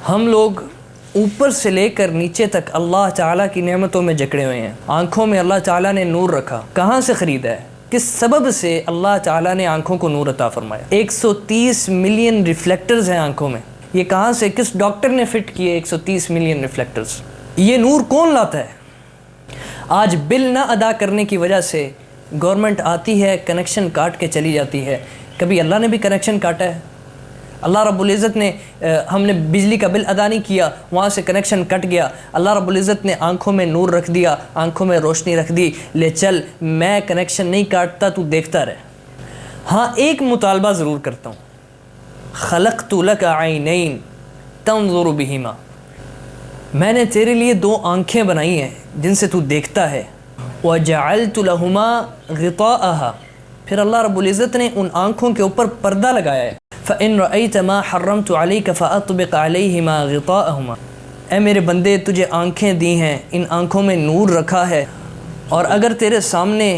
ہم لوگ اوپر سے لے کر نیچے تک اللہ تعالیٰ کی نعمتوں میں جکڑے ہوئے ہیں۔ آنکھوں میں اللہ تعالیٰ نے نور رکھا، کہاں سے خریدا ہے؟ کس سبب سے اللہ تعالیٰ نے آنکھوں کو نور عطا فرمایا؟ 130 ملین ریفلیکٹرز ہیں آنکھوں میں، یہ کہاں سے، کس ڈاکٹر نے فٹ کیے 130 ملین ریفلیکٹرز؟ یہ نور کون لاتا ہے؟ آج بل نہ ادا کرنے کی وجہ سے گورنمنٹ آتی ہے، کنیکشن کاٹ کے چلی جاتی ہے۔ کبھی اللہ نے بھی کنیکشن کاٹا ہے؟ اللہ رب العزت نے ہم نے بجلی کا بل ادا نہیں کیا، وہاں سے کنیکشن کٹ گیا، اللہ رب العزت نے آنکھوں میں نور رکھ دیا، آنکھوں میں روشنی رکھ دی، لے چل میں کنیکشن نہیں کاٹتا، تو دیکھتا رہے۔ ہاں ایک مطالبہ ضرور کرتا ہوں، خلقت لک عینین تنظر بہما، میں نے تیرے لیے 2 آنکھیں بنائی ہیں جن سے تو دیکھتا ہے، وجعلت لہما غطاءہا، پھر اللہ رب العزت نے ان آنکھوں کے اوپر پردہ لگایا ہے، فَإِن رَأَيْتَ مَا حَرَّمْتُ عَلَيْكَ فَأَطْبِقْ عَلَيْهِمَا غِطَاءَهُمَا، اے میرے بندے تجھے آنکھیں دی ہیں، ان آنکھوں میں نور رکھا ہے، اور اگر تیرے سامنے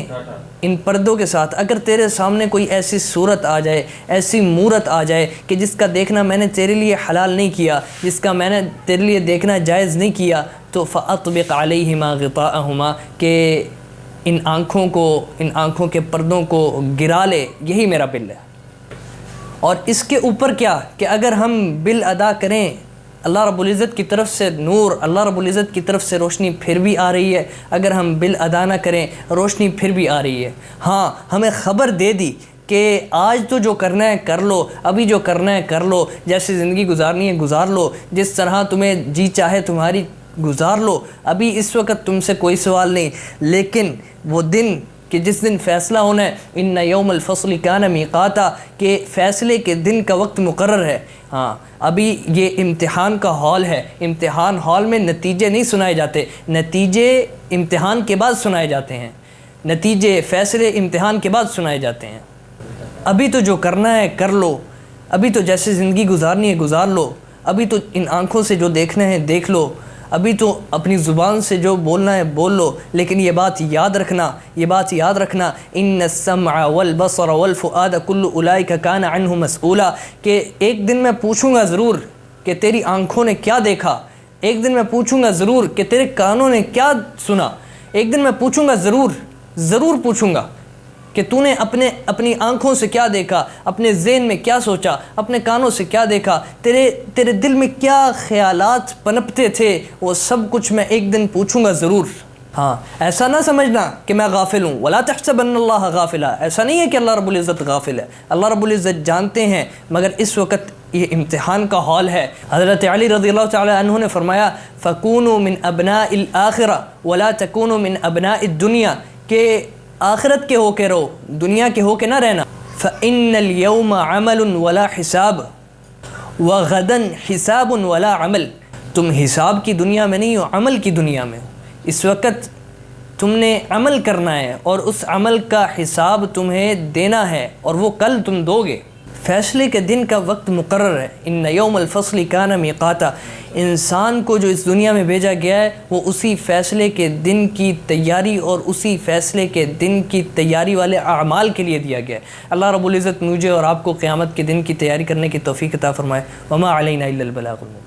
ان پردوں کے ساتھ اگر تیرے سامنے کوئی ایسی صورت آ جائے، ایسی مورت آ جائے کہ جس کا دیکھنا میں نے تیرے لیے حلال نہیں کیا، جس کا میں نے تیرے لیے دیکھنا جائز نہیں کیا، تو فَأَطْبِقْ عَلَيْهِمَا غِطَاءَهُمَا، کہ ان آنکھوں کے پردوں کو گرا لے، یہی میرا بل ہے۔ اور اس کے اوپر کیا کہ اگر ہم بل ادا کریں، اللہ رب العزت کی طرف سے نور، اللہ رب العزت کی طرف سے روشنی پھر بھی آ رہی ہے، اگر ہم بل ادا نہ کریں روشنی پھر بھی آ رہی ہے۔ ہاں ہمیں خبر دے دی کہ آج تو جو کرنا ہے کر لو، ابھی جو کرنا ہے کر لو، جیسی زندگی گزارنی ہے گزار لو، جس طرح تمہیں جی چاہے تمہاری گزار لو، ابھی اس وقت تم سے کوئی سوال نہیں، لیکن وہ دن کہ جس دن فیصلہ ہونا ہے، ان یوم الفصل کان میقاتا، کہ فیصلے کے دن کا وقت مقرر ہے۔ ہاں ابھی یہ امتحان کا ہال ہے، امتحان ہال میں نتیجے نہیں سنائے جاتے، نتیجے امتحان کے بعد سنائے جاتے ہیں، نتیجے فیصلے امتحان کے بعد سنائے جاتے ہیں۔ ابھی تو جو کرنا ہے کر لو، ابھی تو جیسے زندگی گزارنی ہے گزار لو، ابھی تو ان آنکھوں سے جو دیکھنا ہے دیکھ لو، ابھی تو اپنی زبان سے جو بولنا ہے بول لو، لیکن یہ بات یاد رکھنا ان السمع والبصر والفؤاد کل اولئک کان عنہ مسئولا، کہ ایک دن میں پوچھوں گا ضرور کہ تیری آنکھوں نے کیا دیکھا، ایک دن میں پوچھوں گا ضرور کہ تیرے کانوں نے کیا سنا، ایک دن میں پوچھوں گا ضرور پوچھوں گا کہ تو نے اپنی آنکھوں سے کیا دیکھا، اپنے ذہن میں کیا سوچا، اپنے کانوں سے کیا دیکھا، تیرے دل میں کیا خیالات پنپتے تھے، وہ سب کچھ میں ایک دن پوچھوں گا ضرور۔ ہاں ایسا نہ سمجھنا کہ میں غافل ہوں، وَلَا تَحْسَبَنَّ اللَّهَ غَافِلًا، ایسا نہیں ہے کہ اللہ رب العزت غافل ہے، اللہ رب العزت جانتے ہیں، مگر اس وقت یہ امتحان کا ہال ہے۔ حضرت علی رضی اللہ تعالی عنہ نے فرمایا فَكُونُوا مِنْ أَبْنَاءِ الْآخِرَةِ وَلَا تَكُونُوا مِنْ أَبْنَاءِ الدُّنْيَا، کہ آخرت کے ہو کے رہو، دنیا کے ہو کے نہ رہنا۔ فَإِنَّ الْيَوْمَ عَمَلٌ وَلَا حِسَابٌ وَغَدًا حِسَابٌ وَلَا عَمَلٌ، تم حساب کی دنیا میں نہیں ہو، عمل کی دنیا میں ہو۔ اس وقت تم نے عمل کرنا ہے اور اس عمل کا حساب تمہیں دینا ہے، اور وہ کل تم دو گے۔ فیصلے کے دن کا وقت مقرر ہے، ان یوم الفصل کان میقاتا، انسان کو جو اس دنیا میں بھیجا گیا ہے وہ اسی فیصلے کے دن کی تیاری اور اسی فیصلے کے دن کی تیاری والے اعمال کے لیے دیا گیا ہے۔ اللہ رب العزت مجھے اور آپ کو قیامت کے دن کی تیاری کرنے کی توفیق عطا فرمائے۔ وما علینا الا البلاغ المبین۔